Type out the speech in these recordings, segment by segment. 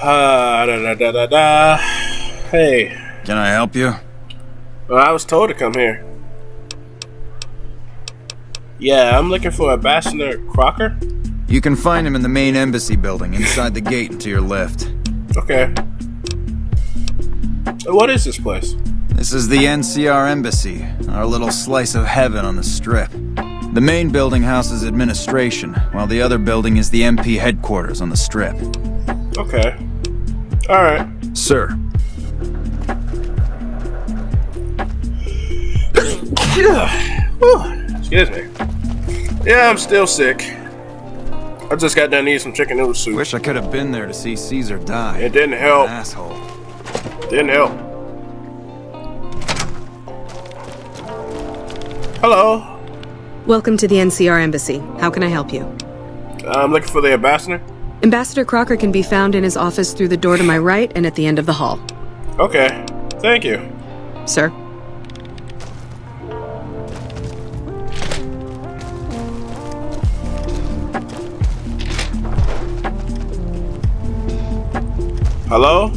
Da. Hey. Can I help you? Well, I was told to come here. Yeah, I'm looking for Ambassador Crocker. You can find him in the main embassy building, inside the gate and to your left. Okay. What is this place? This is the NCR Embassy, our little slice of heaven on the Strip. The main building houses administration, while the other building is the MP headquarters on the Strip. Okay. Alright. Sir. Excuse me. Yeah, I'm still sick. I just got done eating some chicken noodle soup. Wish I could have been there to see Caesar die. It didn't help. Asshole. Didn't help. Hello. Welcome to the NCR Embassy. How can I help you? I'm looking for the ambassador. Ambassador Crocker can be found in his office through the door to my right and at the end of the hall. Okay. Thank you. Sir? Hello?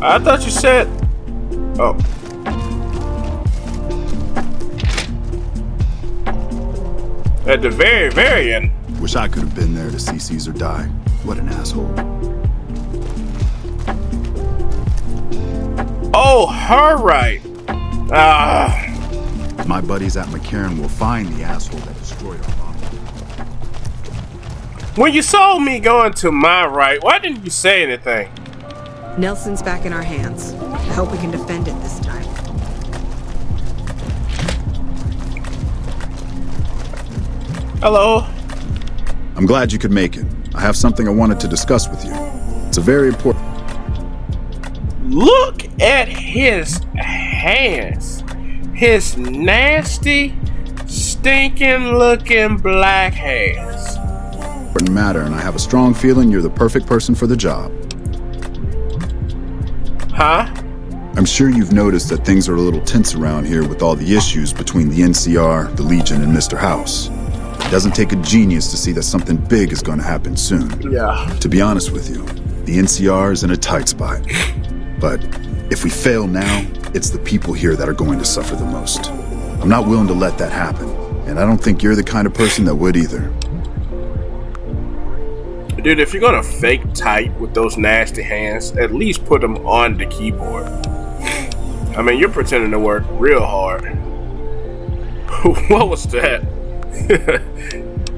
I thought you said... Oh. At the very end. Wish I could have been there to see Caesar die. What an asshole. Oh, her right. My buddies at McCarran will find the asshole that destroyed our mom. When you saw me going to my right, why didn't you say anything? Nelson's back in our hands. I hope we can defend it this time. Hello? I'm glad you could make it. I have something I wanted to discuss with you. It's a very important... Look at his hands. His nasty, stinking looking black hands. matter, and I have a strong feeling you're the perfect person for the job. Huh? I'm sure you've noticed that things are a little tense around here with all the issues between the NCR, the Legion, and Mr. House. It doesn't take a genius to see that something big is going to happen soon. Yeah. To be honest with you, the NCR is in a tight spot. But if we fail now, it's the people here that are going to suffer the most. I'm not willing to let that happen, and I don't think you're the kind of person that would either. Dude, if you're gonna fake type with those nasty hands, at least put them on the keyboard. I mean, you're pretending to work real hard. What was that?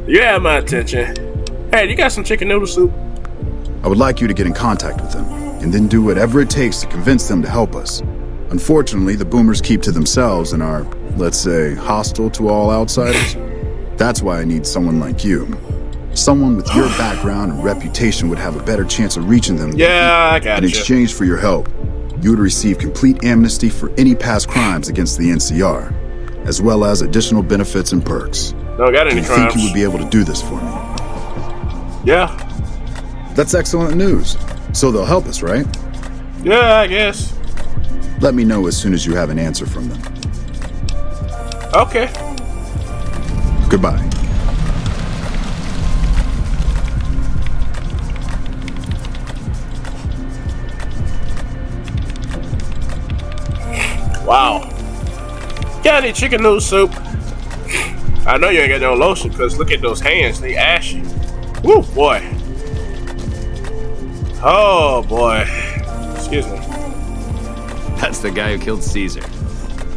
You have my attention. Hey, you got some chicken noodle soup? I would like you to get in contact with them, and then do whatever it takes to convince them to help us. Unfortunately, the boomers keep to themselves and are, let's say, hostile to all outsiders. That's why I need someone like you. Someone with your background and reputation would have a better chance of reaching them. Yeah, I got you. In exchange for your help, you would receive complete amnesty for any past crimes against the NCR, as well as additional benefits and perks. Don't got any crimes. Do you crimes. think you would be able to do this for me? Yeah. That's excellent news. So they'll help us, right? Yeah, I guess. Let me know as soon as you have an answer from them. Okay. Goodbye. Wow. Got any chicken noodle soup? I know you ain't got no lotion, because look at those hands, they ashy. Woo, boy. Oh, boy. Excuse me. That's the guy who killed Caesar.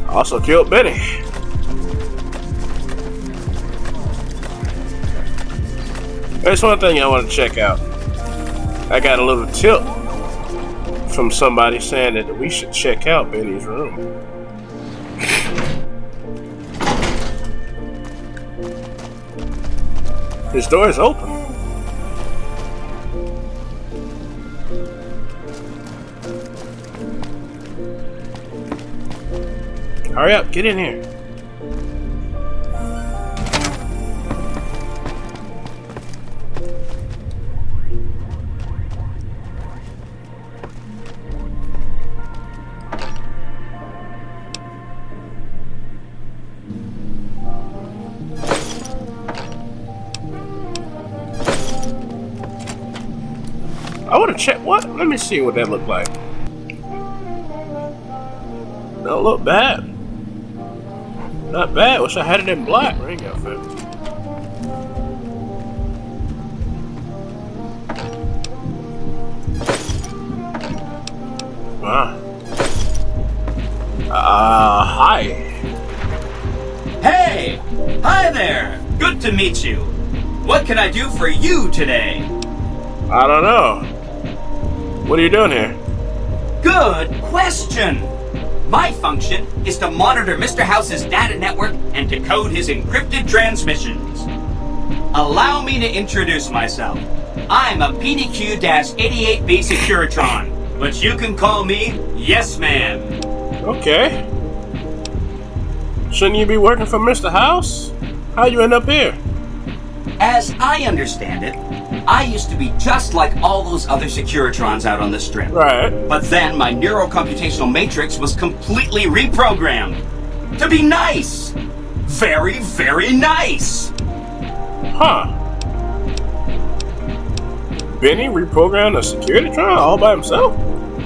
Also killed Benny. There's one thing I want to check out. I got a little tip from somebody saying that we should check out Benny's room. His door is open. Hurry up, get in here. I want to check what? Let me see what that looked like. Don't look bad. Not bad. Wish I had it in black. Ring outfit. Wow. Hi. Hey! Hi there! Good to meet you. What can I do for you today? I don't know. What are you doing here? Good question! My function is to monitor Mr. House's data network and decode his encrypted transmissions. Allow me to introduce myself. I'm a PDQ-88B Securitron, but you can call me Yes Man. Okay. Shouldn't you be working for Mr. House? How you end up here? As I understand it, I used to be just like all those other Securitrons out on the strip. Right. But then my neurocomputational matrix was completely reprogrammed. To be nice! Very, very nice! Huh. Benny reprogrammed a Securitron all by himself?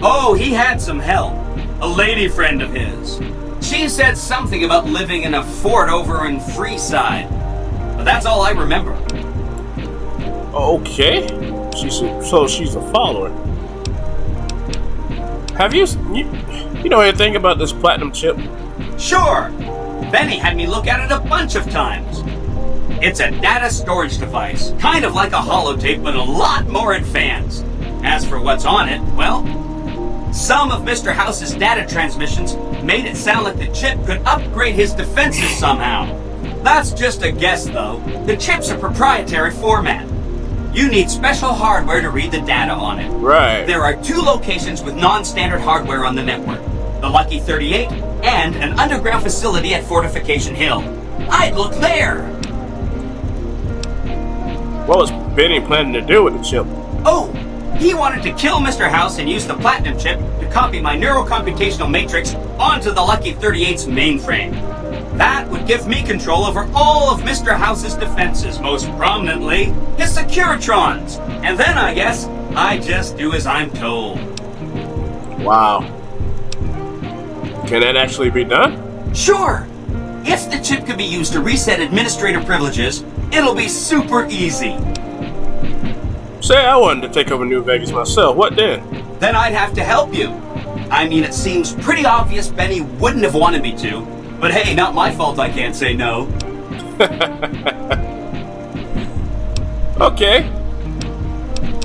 Oh, he had some help. A lady friend of his. She said something about living in a fort over in Freeside. But that's all I remember. Okay. So she's a follower. Have you know anything about this platinum chip? Sure! Benny had me look at it a bunch of times. It's a data storage device, kind of like a holotape, but a lot more advanced. As for what's on it, well, some of Mr. House's data transmissions made it sound like the chip could upgrade his defenses somehow. That's just a guess, though. The chip's a proprietary format. You need special hardware to read the data on it. Right. There are 2 locations with non-standard hardware on the network. The Lucky 38 and an underground facility at Fortification Hill. I'd look there! What was Benny planning to do with the chip? Oh, he wanted to kill Mr. House and use the platinum chip to copy my neurocomputational matrix onto the Lucky 38's mainframe. That would give me control over all of Mr. House's defenses, most prominently his Securitrons. And then, I guess, I just do as I'm told. Wow. Can that actually be done? Sure! If the chip could be used to reset administrator privileges, it'll be super easy. Say I wanted to take over New Vegas myself, what then? Then I'd have to help you. I mean, it seems pretty obvious Benny wouldn't have wanted me to. But hey, not my fault I can't say no. Okay.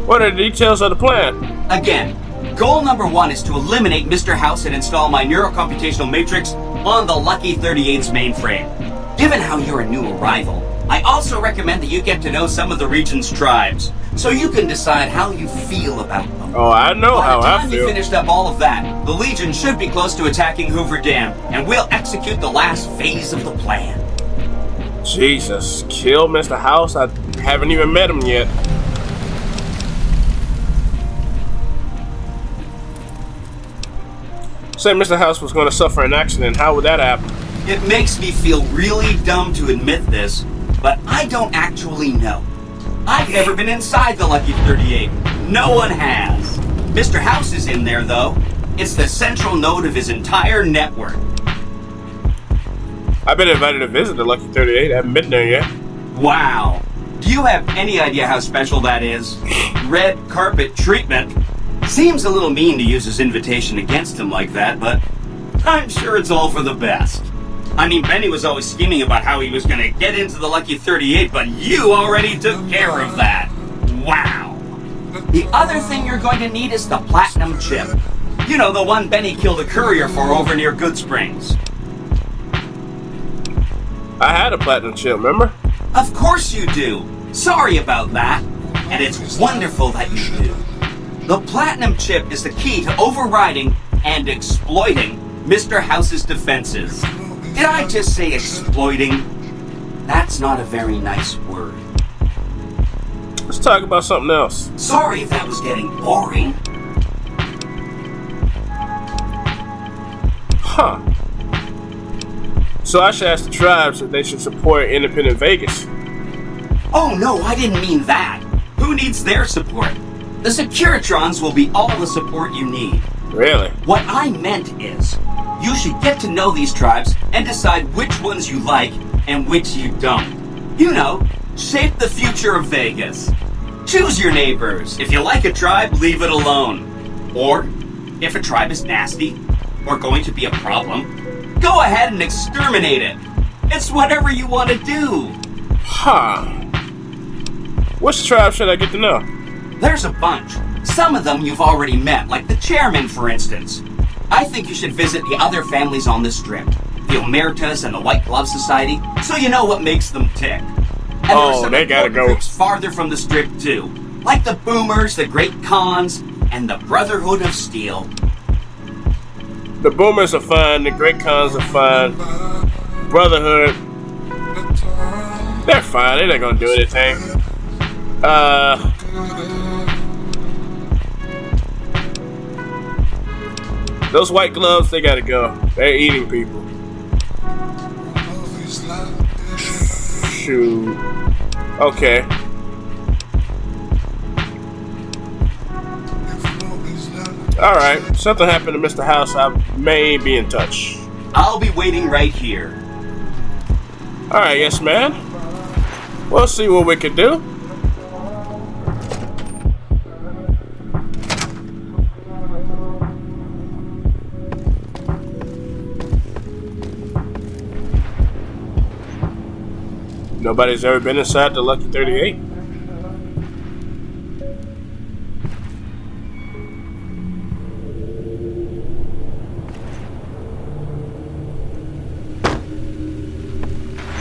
What are the details of the plan? Again, goal number 1 is to eliminate Mr. House and install my neurocomputational matrix on the Lucky 38's mainframe. Given how you're a new arrival, I also recommend that you get to know some of the region's tribes, so you can decide how you feel about them. Oh, I know how I By the time you feel. finished up all of that, the Legion should be close to attacking Hoover Dam, and we'll execute the last phase of the plan. Jesus, kill Mr. House? I haven't even met him yet. Say Mr. House was going to suffer an accident. How would that happen? It makes me feel really dumb to admit this, but I don't actually know. I've never been inside the Lucky 38. No one has. Mr. House is in there, though. It's the central node of his entire network. I've been invited to visit the Lucky 38. I haven't been there yet. Wow. Do you have any idea how special that is? Red carpet treatment. Seems a little mean to use his invitation against him like that, but I'm sure it's all for the best. I mean, Benny was always scheming about how he was going to get into the Lucky 38, but you already took care of that. Wow. The other thing you're going to need is the platinum chip. You know, the one Benny killed a courier for over near Good Springs. I had a platinum chip, remember? Of course you do. Sorry about that. And it's wonderful that you do. The platinum chip is the key to overriding and exploiting Mr. House's defenses. Did I just say exploiting? That's not a very nice word. Let's talk about something else. Sorry if that was getting boring. Huh. So I should ask the tribes if they should support independent Vegas. Oh no, I didn't mean that. Who needs their support? The Securitrons will be all the support you need. Really? What I meant is, you should get to know these tribes and decide which ones you like and which you don't. You know, shape the future of Vegas. Choose your neighbors. If you like a tribe, leave it alone. Or, if a tribe is nasty, or going to be a problem, go ahead and exterminate it. It's whatever you want to do. Huh. Which tribe should I get to know? There's a bunch. Some of them you've already met, like the chairman, for instance. I think you should visit the other families on the strip, the Omertas and the White Glove Society, so you know what makes them tick. And there are some they gotta important go groups farther from the strip too, like the Boomers, the Great Khans, and the Brotherhood of Steel. The Boomers are fine. The Great Khans are fine. Brotherhood, they're fine. They're not gonna do anything. Those White Gloves, they gotta go. They're eating people. Shoot. Okay. Alright. Something happened to Mr. House. I may be in touch. I'll be waiting right here. Alright, yes, man. We'll see what we can do. Nobody's ever been inside the Lucky 38.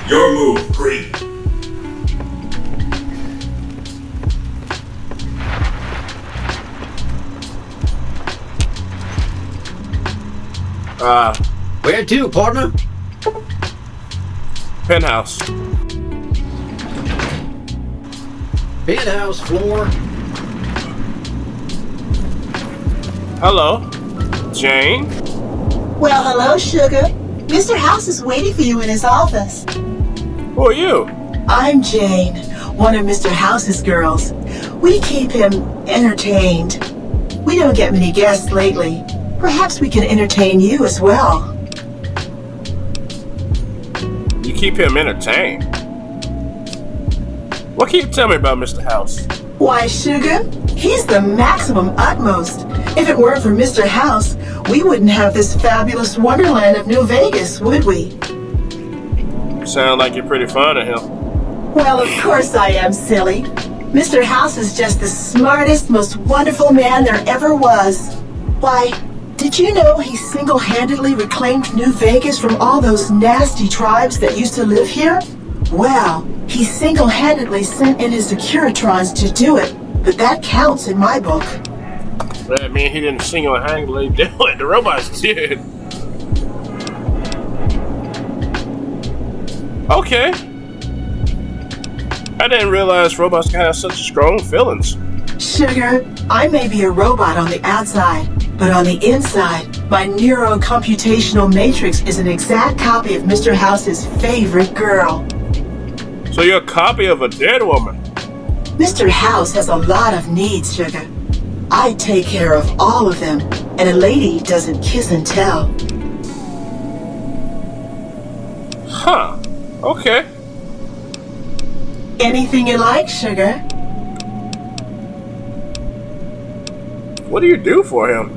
Your move, Creep. Where to, partner? Penthouse. Penthouse floor. Hello, Jane. Well, hello, Sugar. Mr. House is waiting for you in his office. Who are you? I'm Jane, one of Mr. House's girls. We keep him entertained. We don't get many guests lately. Perhaps we can entertain you as well. You keep him entertained. What can you tell me about Mr. House? Why, Sugar, he's the maximum utmost. If it weren't for Mr. House, we wouldn't have this fabulous wonderland of New Vegas, would we? Sound like you're pretty fond of him. Well, of course I am, silly. Mr. House is just the smartest, most wonderful man there ever was. Why, did you know he single-handedly reclaimed New Vegas from all those nasty tribes that used to live here? Well, he single-handedly sent in his Securitrons to do it, but that counts in my book. I mean, he didn't single-handedly do it. The robots did. Okay. I didn't realize robots can have such strong feelings. Sugar, I may be a robot on the outside, but on the inside, my neurocomputational matrix is an exact copy of Mr. House's favorite girl. So you're a copy of a dead woman. Mr. House has a lot of needs, Sugar. I take care of all of them, and a lady doesn't kiss and tell. Huh. Okay. Anything you like, Sugar? What do you do for him?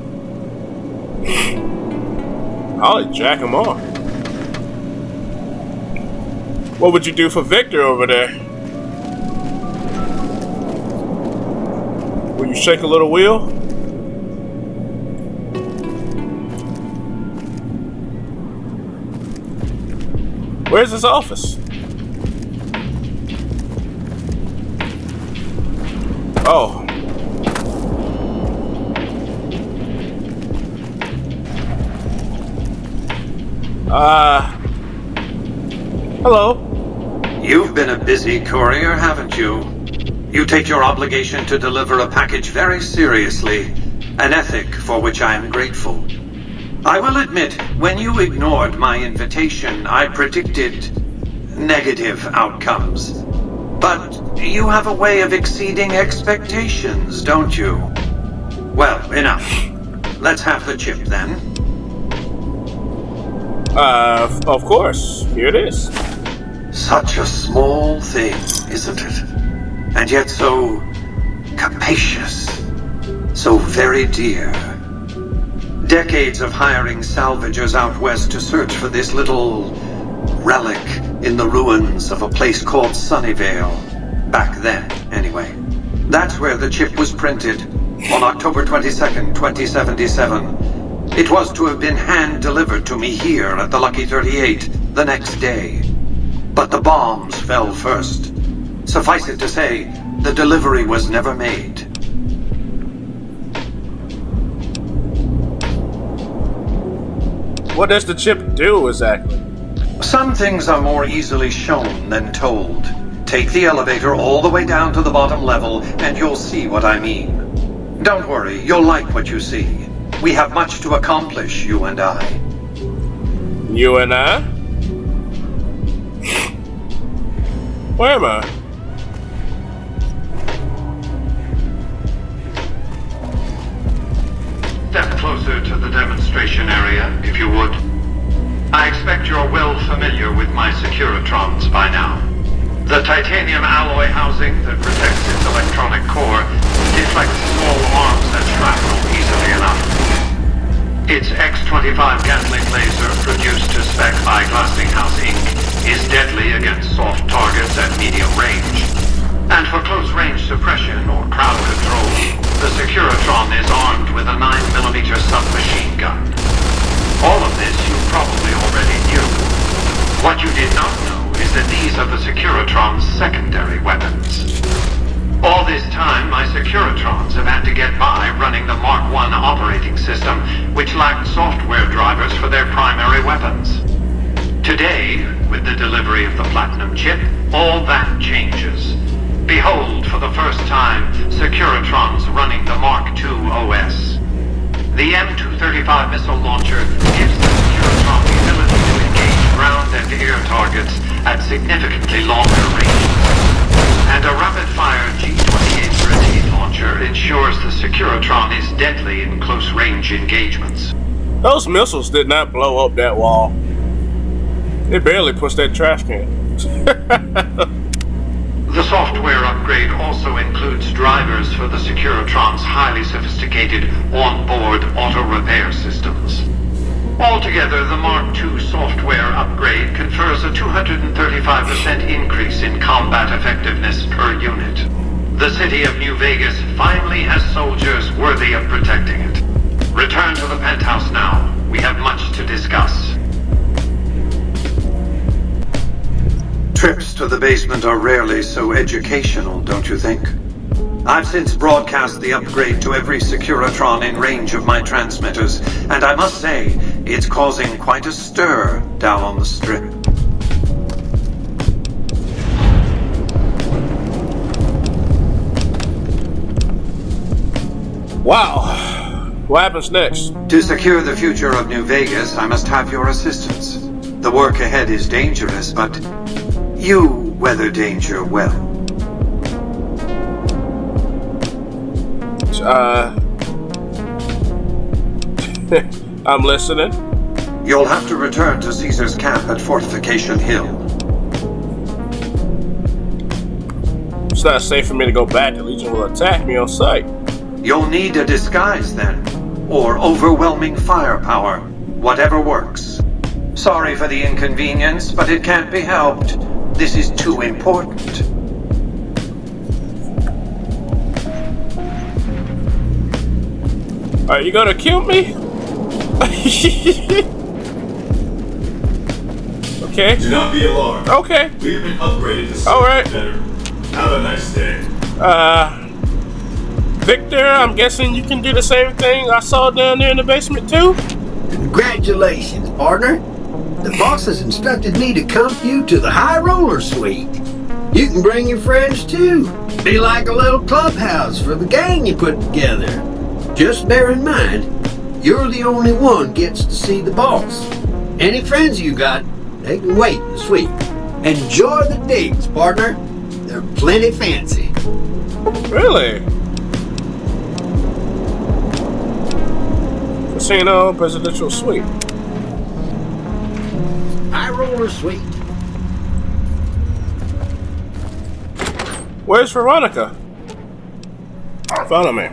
I'll jack him off. What would you do for Victor over there? Will you shake a little wheel? Where's his office? Oh. Hello. You've been a busy courier, haven't you? You take your obligation to deliver a package very seriously, an ethic for which I am grateful. I will admit, when you ignored my invitation, I predicted negative outcomes. But you have a way of exceeding expectations, don't you? Well, enough. Let's have the chip then. Of course. Here it is. Such a small thing, isn't it? And yet so capacious. So very dear. Decades of hiring salvagers out west to search for this little relic in the ruins of a place called Sunnyvale. Back then, anyway. That's where the chip was printed, on October 22nd, 2077. It was to have been hand-delivered to me here at the Lucky 38 the next day. But the bombs fell first. Suffice it to say, the delivery was never made. What does the chip do exactly? Some things are more easily shown than told. Take the elevator all the way down to the bottom level, and you'll see what I mean. Don't worry, you'll like what you see. We have much to accomplish, you and I. You and I? Where am I? Step closer to the demonstration area, if you would. I expect you're well familiar with my Securitrons by now. The titanium alloy housing that protects its electronic core deflects small arms and shrapnel easily enough. Its X-25 Gatling laser, produced to spec by Glassinghouse Inc., is deadly against soft targets at medium range. And for close-range suppression or crowd control, the Securitron is armed with a 9mm submachine gun. All of this you probably already knew. What you did not know is that these are the Securitron's secondary weapons. All this time, my Securitrons have had to get by running the Mark I operating system, which lacked software drivers for their primary weapons. Today, with the delivery of the Platinum chip, all that changes. Behold, for the first time, Securitrons running the Mark II OS. The M235 missile launcher gives the Securitron the ability to engage ground and air targets at significantly longer ranges. And a rapid-fire G-28 grenade launcher ensures the Securitron is deadly in close-range engagements. Those missiles did not blow up that wall. They barely pushed that trash can. The software upgrade also includes drivers for the Securitron's highly sophisticated on-board auto-repair systems. Altogether, the Mark II software upgrade confers a 235% increase in combat effectiveness per unit. The city of New Vegas finally has soldiers worthy of protecting it. Return to the penthouse now. We have much to discuss. Trips to the basement are rarely so educational, don't you think? I've since broadcast the upgrade to every Securitron in range of my transmitters, and I must say, it's causing quite a stir down on the strip. Wow. What happens next? To secure the future of New Vegas, I must have your assistance. The work ahead is dangerous, but you weather danger well. I'm listening. You'll have to return to Caesar's camp at Fortification Hill. It's not safe for me to go back. The Legion will attack me on sight. You'll need a disguise then, or overwhelming firepower, whatever works. Sorry for the inconvenience, but it can't be helped. This is too important. Are you gonna kill me? Okay. Do not be alarmed. Okay. We have been upgraded to All right. better. Have a nice day. Victor, I'm guessing you can do the same thing I saw down there in the basement too? Congratulations, partner. The boss has instructed me to come you to the High Roller Suite. You can bring your friends too. Be like a little clubhouse for the gang you put together. Just bear in mind, you're the only one gets to see the boss. Any friends you got, they can wait in the suite. Enjoy the digs, partner. they're plenty fancy. Really? Casino presidential suite. High roller suite. Where's Veronica? Follow me.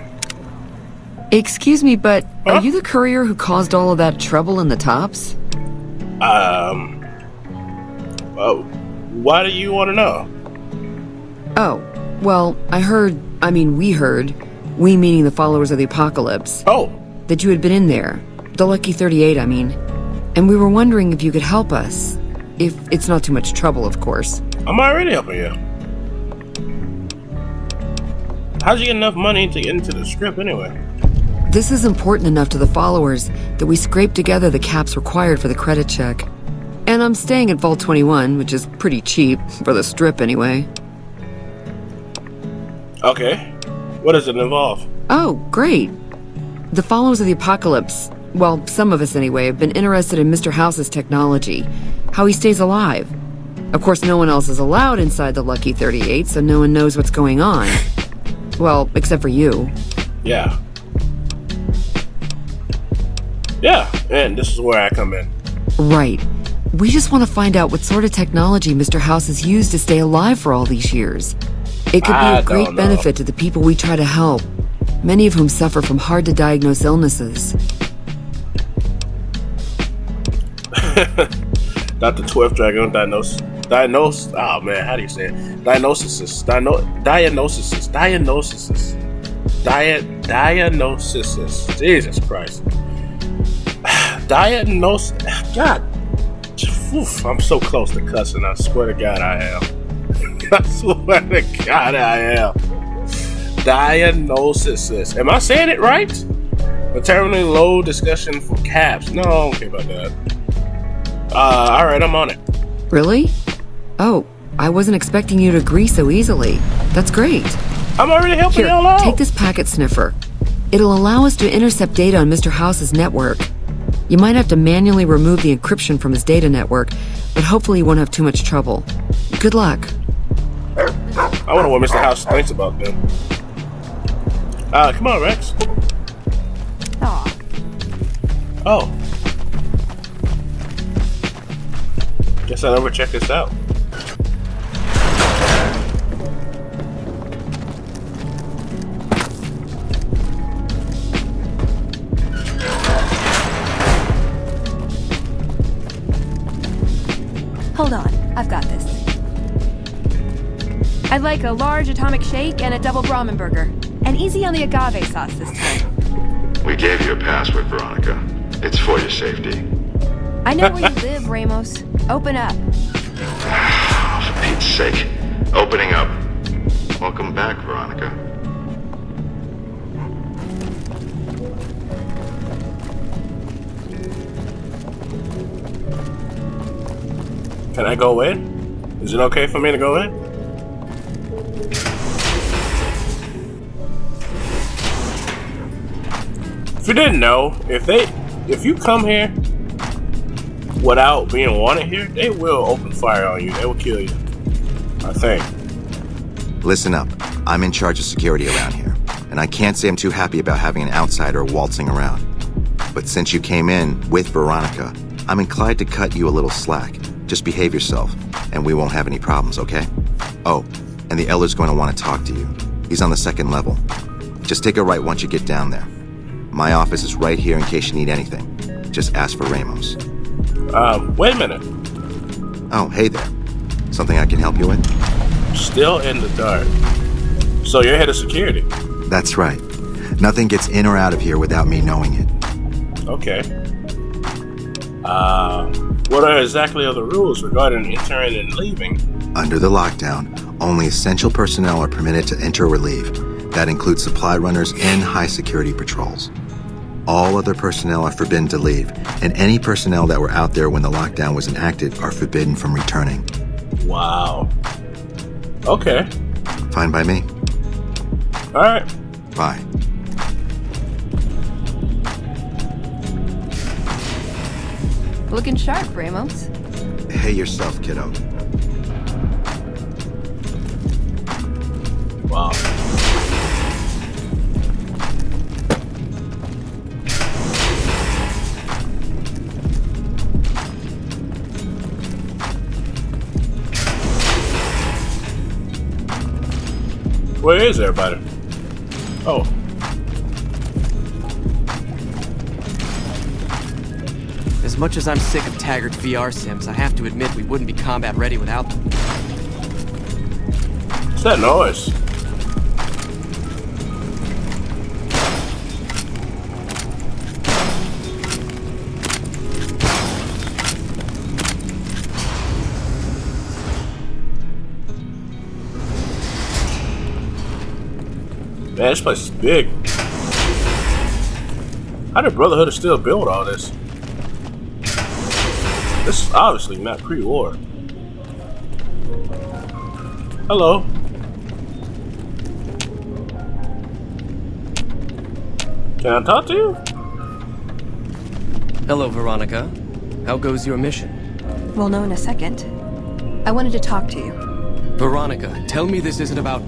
Excuse me, but Huh? are you the courier who caused all of that trouble in the tops? Oh, why do you want to know? Oh, well, we heard, we meaning the followers of the apocalypse, Oh, that you had been in there. The Lucky 38, I mean. And we were wondering if you could help us. If it's not too much trouble, of course. I'm already helping you. How'd you get enough money to get into the script anyway? This is important enough to the followers that we scraped together the caps required for the credit check. And I'm staying at Vault 21, which is pretty cheap, for the strip anyway. Okay. What does it involve? Oh, great. The followers of the apocalypse, well, some of us anyway, have been interested in Mr. House's technology, how he stays alive. Of course, no one else is allowed inside the Lucky 38, so no one knows what's going on. Well, except for you. Yeah. Yeah, and this is where I come in. Right. We just want to find out what sort of technology Mr. House has used to stay alive for all these years. It could be I a great don't know. benefit to the people we try to help, many of whom suffer from hard-to-diagnose illnesses. Dr. 12th Dragon diagnose. Oh man, how do you say it? Diagnosis. Jesus Christ. Diagnose. God. Oof, I'm so close to cussing. I swear to God I am. I swear to God I am. Diagnosis. Am I saying it right? Determining low discussion for caps. No, I don't care about that. Alright, I'm on it. Really? Oh, I wasn't expecting you to agree so easily. That's great. I'm already helping Here, y'all out. take this packet sniffer. It'll allow us to intercept data on Mr. House's network. You might have to manually remove the encryption from his data network, but hopefully you won't have too much trouble. Good luck. I wonder what Mr. House thinks about them. Come on, Rex. Aw. Oh. Guess I'll never check this out. Hold on, I've got this. I'd like a large atomic shake and a double Brahmin burger. And easy on the agave sauce this time. We gave you a password, Veronica. It's for your safety. I know where you live, Ramos. Open up. For Pete's sake. Opening up. Welcome back, Veronica. Can I go in? Is it okay for me to go in? If you didn't know, if you come here without being wanted here, they will open fire on you. They will kill you. I think. Listen up. I'm in charge of security around here, and I can't say I'm too happy about having an outsider waltzing around. But since you came in with Veronica, I'm inclined to cut you a little slack. Just behave yourself, and we won't have any problems, okay? Oh, and the Elder's going to want to talk to you. He's on the 2nd level. Just take a right once you get down there. My office is right here in case you need anything. Just ask for Ramos. Wait a minute. Oh, hey there. Something I can help you with? Still in the dark. So you're head of security? That's right. Nothing gets in or out of here without me knowing it. Okay. What are exactly the rules regarding entering and leaving? Under the lockdown, only essential personnel are permitted to enter or leave. That includes supply runners and high-security patrols. All other personnel are forbidden to leave, and any personnel that were out there when the lockdown was enacted are forbidden from returning. Wow. Okay. Fine by me. All right. Bye. Looking sharp, Ramos. Hey yourself, kiddo. Wow. Where is everybody? Oh. As much as I'm sick of Taggart VR sims, I have to admit we wouldn't be combat ready without them. What's that noise? Man, this place is big. How did Brotherhood still build all this? This is obviously not pre-war. Hello. Can I talk to you? Hello, Veronica. How goes your mission? We'll know in a second. I wanted to talk to you. Veronica, tell me this isn't about...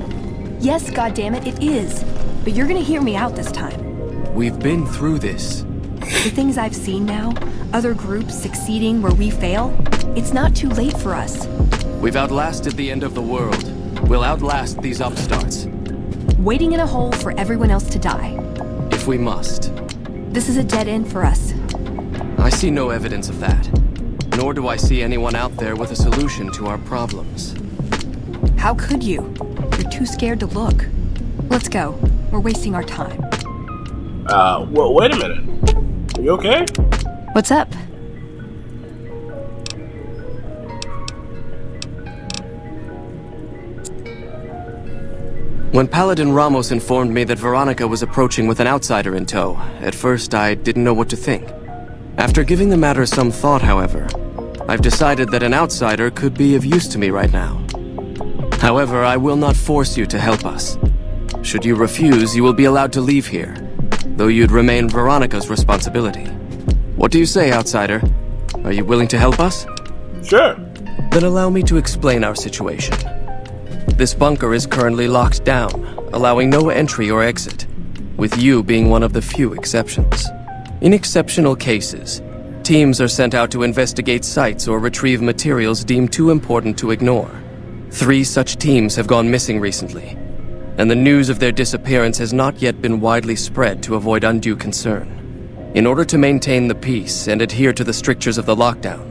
Yes, goddammit, it is. But you're gonna hear me out this time. We've been through this. The things I've seen now, other groups succeeding where we fail, it's not too late for us. We've outlasted the end of the world. We'll outlast these upstarts. Waiting in a hole for everyone else to die. If we must. This is a dead end for us. I see no evidence of that. Nor do I see anyone out there with a solution to our problems. How could you? You're too scared to look. Let's go. We're wasting our time. Well, wait a minute. Are you okay? What's up? When Paladin Ramos informed me that Veronica was approaching with an outsider in tow, at first I didn't know what to think. After giving the matter some thought, however, I've decided that an outsider could be of use to me right now. However, I will not force you to help us. Should you refuse, you will be allowed to leave here, though you'd remain Veronica's responsibility. What do you say, outsider? Are you willing to help us? Sure. Then allow me to explain our situation. This bunker is currently locked down, allowing no entry or exit, with you being one of the few exceptions. In exceptional cases, teams are sent out to investigate sites or retrieve materials deemed too important to ignore. 3 such teams have gone missing recently, and the news of their disappearance has not yet been widely spread to avoid undue concern. In order to maintain the peace and adhere to the strictures of the lockdown,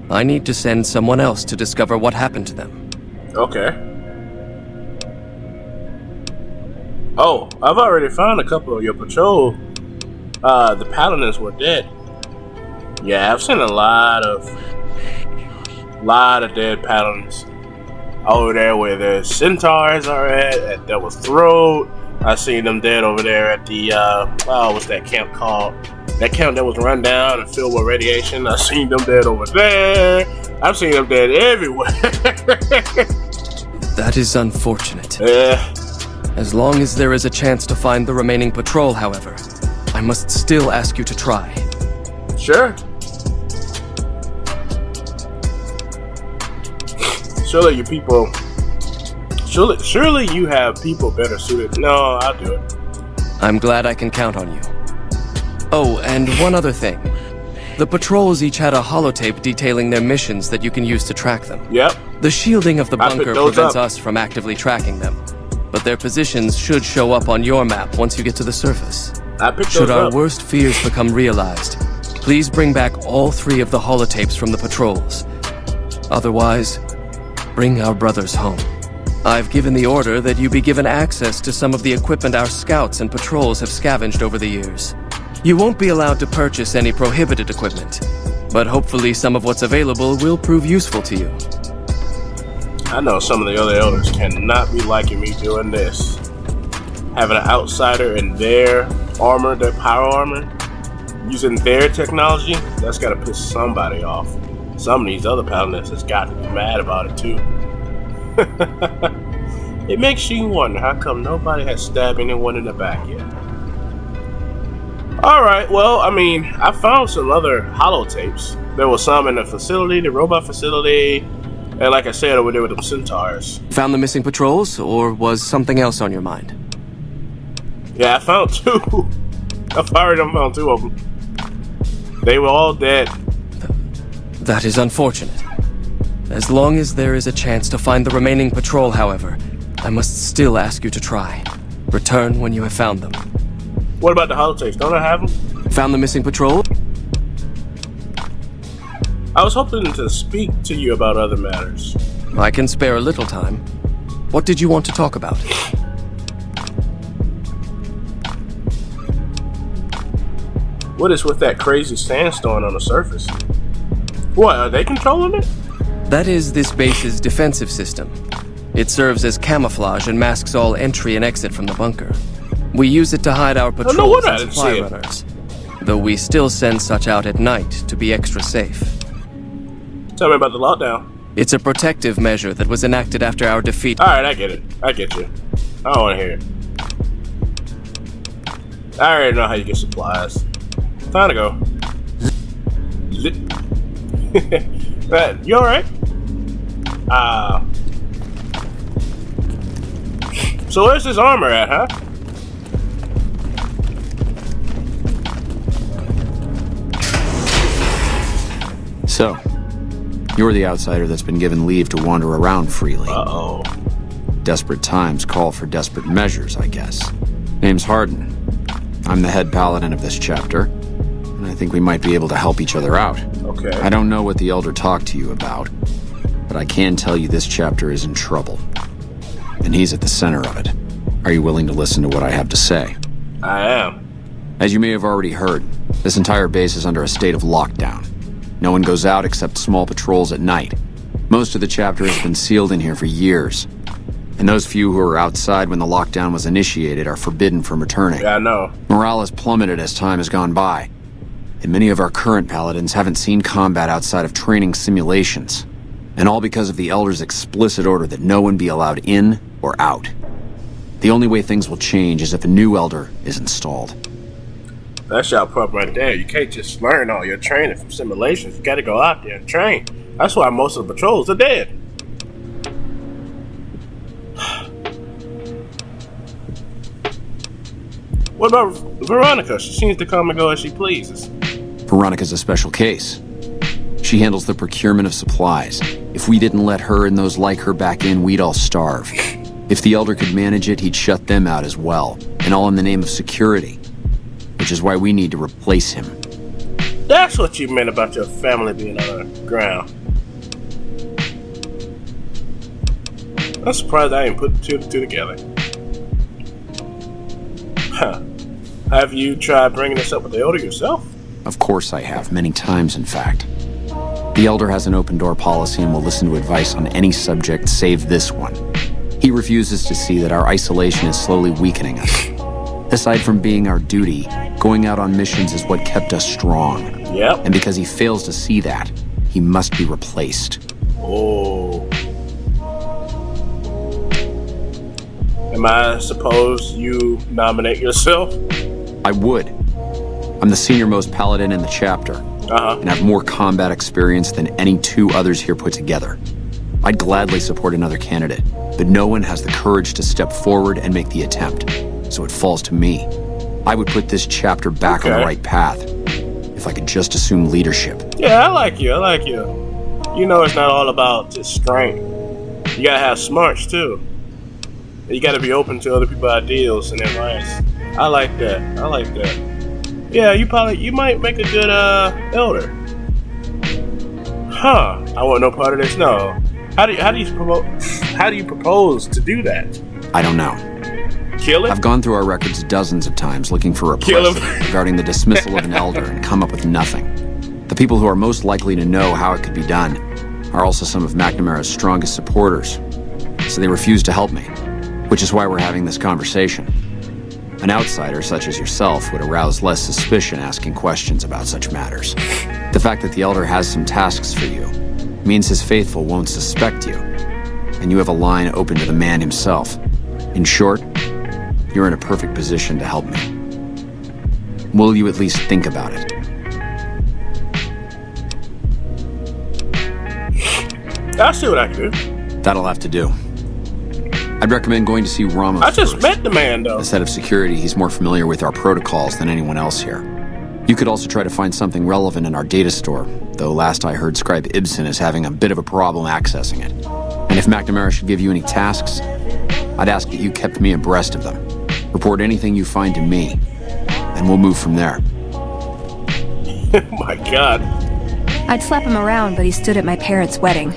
I need to send someone else to discover what happened to them. Okay. Oh, I've already found a couple of your patrol. The paladins were dead. Yeah, I've seen a lot of dead paladins over there where the centaurs are at Devil's Throat. I seen them dead over there at the what's that camp called? That camp that was run down and filled with radiation. I seen them dead over there. I've seen them dead everywhere. That is unfortunate. Yeah. As long as there is a chance to find the remaining patrol, however, I must still ask you to try. Sure. Surely you people... Surely you have people better suited... No, I'll do it. I'm glad I can count on you. Oh, and one other thing. The patrols each had a holotape detailing their missions that you can use to track them. Yep. The shielding of the bunker prevents up. us from actively tracking them, but their positions should show up on your map once you get to the surface. Should our worst fears become realized, please bring back all 3 of the holotapes from the patrols. Otherwise, bring our brothers home. I've given the order that you be given access to some of the equipment our scouts and patrols have scavenged over the years. You won't be allowed to purchase any prohibited equipment, but hopefully some of what's available will prove useful to you. I know some of the other elders cannot be liking me doing this. Having an outsider in their armor, their power armor, using their technology, that's gotta piss somebody off. Some of these other paladins has got to be mad about it too. It makes you wonder how come nobody has stabbed anyone in the back yet. Alright, well, I mean, I found some other holotapes. There was some in the facility, the robot facility, And like I said over there with them centaurs. Found the missing patrols, or was something else on your mind? Yeah, I found 2. I fired them, found 2 of them. They were all dead. That is unfortunate. As long as there is a chance to find the remaining patrol, however, I must still ask you to try. Return when you have found them. What about the holotapes? Don't I have them? Found the missing patrol? I was hoping to speak to you about other matters. I can spare a little time. What did you want to talk about? What is with that crazy sandstorm on the surface? What, are they controlling it? That is this base's defensive system. It serves as camouflage and masks all entry and exit from the bunker. We use it to hide our patrols and supply runners, though we still send such out at night to be extra safe. Tell me about the lockdown. It's a protective measure that was enacted after our defeat. Alright, I get it. I get you. I don't want to hear it. I already know how you get supplies. Time to go. Right, you alright? So where's this armor at, huh? So, you're the outsider that's been given leave to wander around freely. Uh-oh. Desperate times call for desperate measures, I guess. Name's Hardin. I'm the head paladin of this chapter, and I think we might be able to help each other out. Okay. I don't know what the Elder talked to you about, but I can tell you this chapter is in trouble. And he's at the center of it. Are you willing to listen to what I have to say? I am. As you may have already heard, this entire base is under a state of lockdown. No one goes out except small patrols at night. Most of the chapter has been sealed in here for years. And those few who were outside when the lockdown was initiated are forbidden from returning. Yeah, I know. Morale has plummeted as time has gone by. And many of our current paladins haven't seen combat outside of training simulations. And all because of the Elder's explicit order that no one be allowed in or out. The only way things will change is if a new Elder is installed. That's y'all prep right there. You can't just learn all your training from simulations. You gotta go out there and train. That's why most of the patrols are dead. What about Veronica? She seems to come and go as she pleases. Veronica's a special case. She handles the procurement of supplies. If we didn't let her and those like her back in, we'd all starve. If the Elder could manage it, he'd shut them out as well. And all in the name of security. Which is why we need to replace him. That's what you meant about your family being on the ground. I'm surprised I ain't put the two and two together. Huh. Have you tried bringing this up with the Elder yourself? Of course I have, many times in fact. The Elder has an open door policy and will listen to advice on any subject save this one. He refuses to see that our isolation is slowly weakening us. Aside from being our duty, going out on missions is what kept us strong. Yep. And because he fails to see that, he must be replaced. Oh. Am I supposed you nominate yourself? I would. I'm the senior-most paladin in the chapter. And have more combat experience than any 2 others here put together. I'd gladly support another candidate, but no one has the courage to step forward and make the attempt. So it falls to me. I would put this chapter back on the right path, if I could just assume leadership. Yeah, I like you. You know it's not all about just strength. You gotta have smarts too. You gotta be open to other people's ideals and advice. I like that. Yeah, you might make a good Elder. Huh? I want no part of this. No. How do you propose to do that? I don't know. Kill him? I've gone through our records dozens of times looking for a precedent regarding the dismissal of an Elder and come up with nothing. The people who are most likely to know how it could be done are also some of McNamara's strongest supporters, so they refuse to help me, which is why we're having this conversation. An outsider such as yourself would arouse less suspicion asking questions about such matters. The fact that the Elder has some tasks for you means his faithful won't suspect you, and you have a line open to the man himself. In short, you're in a perfect position to help me. Will you at least think about it? I'll see what I can do. That'll have to do. I'd recommend going to see Ramos. I just met the man, though. As head of security, he's more familiar with our protocols than anyone else here. You could also try to find something relevant in our data store, though last I heard Scribe Ibsen is having a bit of a problem accessing it. And if McNamara should give you any tasks, I'd ask that you kept me abreast of them. Report anything you find to me, and we'll move from there. Oh my God. I'd slap him around, but he stood at my parents' wedding.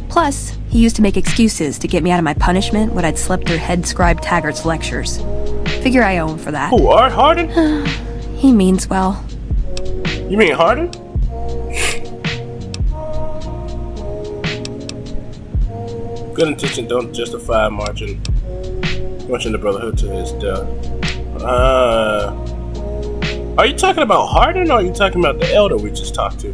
Plus, he used to make excuses to get me out of my punishment when I'd slept through head scribe Taggart's lectures. Figure I owe him for that. Who, Art Harden? He means well. You mean Harden? Good intention don't justify marching the Brotherhood to his death. Are you talking about Harden, or are you talking about the Elder we just talked to?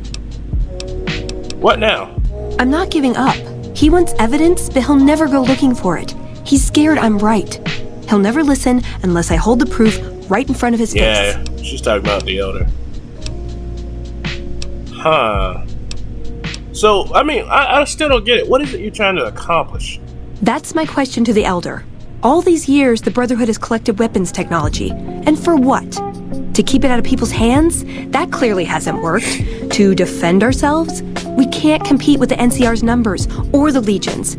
What now? I'm not giving up. He wants evidence, but he'll never go looking for it. He's scared I'm right. He'll never listen unless I hold the proof right in front of his face. Yeah, she's talking about the Elder. Huh. So, I mean, I still don't get it. What is it you're trying to accomplish? That's my question to the Elder. All these years, the Brotherhood has collected weapons technology. And for what? To keep it out of people's hands? That clearly hasn't worked. To defend ourselves? We can't compete with the NCR's numbers or the Legion's.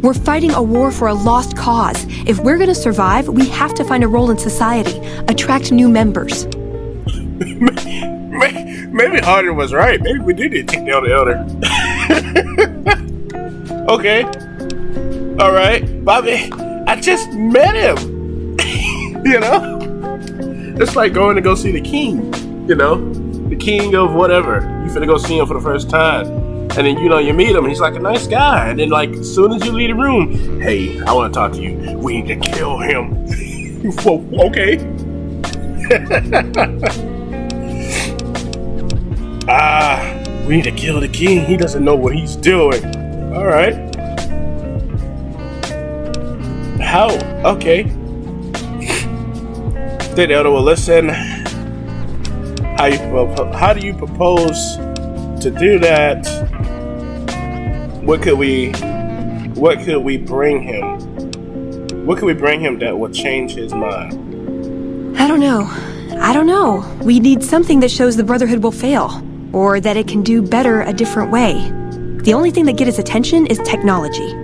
We're fighting a war for a lost cause. If we're gonna survive, we have to find a role in society, attract new members. Maybe Harden was right. Maybe we do need to take down the Elder. Okay. Alright. Bobby, I just met him. You know? It's like going to go see the king. You know? The king of whatever. You finna go see him for the first time. And then, you know, you meet him, and he's like a nice guy. And then, like, as soon as you leave the room, hey, I want to talk to you. We need to kill him. Okay. We need to kill the king. He doesn't know what he's doing. All right. How? Okay. The Elder will listen. How do you propose to do that? What could we bring him? What could we bring him that would change his mind? I don't know. We need something that shows the Brotherhood will fail, or that it can do better a different way. The only thing that gets his attention is technology.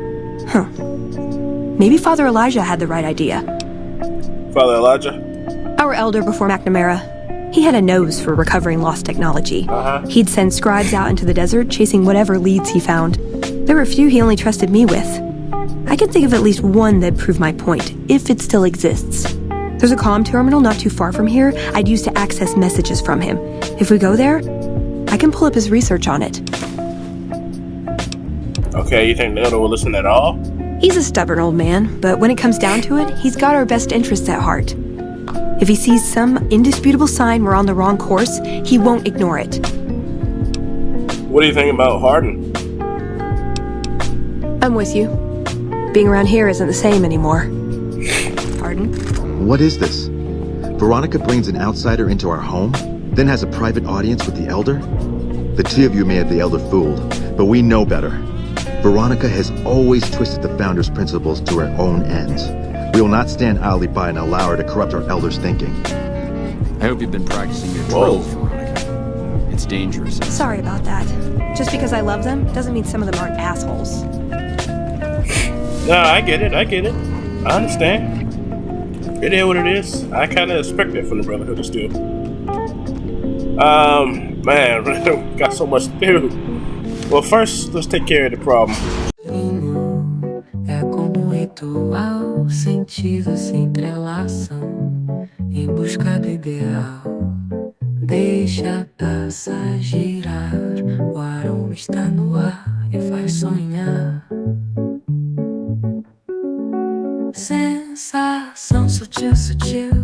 Maybe Father Elijah had the right idea. Father Elijah? Our Elder before McNamara. He had a nose for recovering lost technology. He'd send scribes out into the desert, chasing whatever leads he found. There were a few he only trusted me with. I can think of at least one that'd prove my point, if it still exists. There's a comm terminal not too far from here I'd use to access messages from him. If we go there, I can pull up his research on it. Okay, you think the Elder will listen at all? He's a stubborn old man, but when it comes down to it, he's got our best interests at heart. If he sees some indisputable sign we're on the wrong course, he won't ignore it. What do you think about Harden? I'm with you. Being around here isn't the same anymore. Pardon? What is this? Veronica brings an outsider into our home, then has a private audience with the Elder? The two of you may have the Elder fooled, but we know better. Veronica has always twisted the Founder's principles to her own ends. We will not stand idly by and allow her to corrupt our Elder's thinking. I hope you've been practicing your drills, Veronica. It's dangerous. Sorry about that. Just because I love them doesn't mean some of them aren't assholes. No, I get it. I understand. It is what it is. I kind of expect it from the Brotherhood still. Man, got so much to do. Well, first, let's take care of the problem. É como ritual, sentidos se entrelaçam em busca do ideal. Deixa a taça girar, o aroma está no ar e faz sonhar. Sensação sutil, sutil,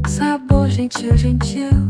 sabor gentil, gentil.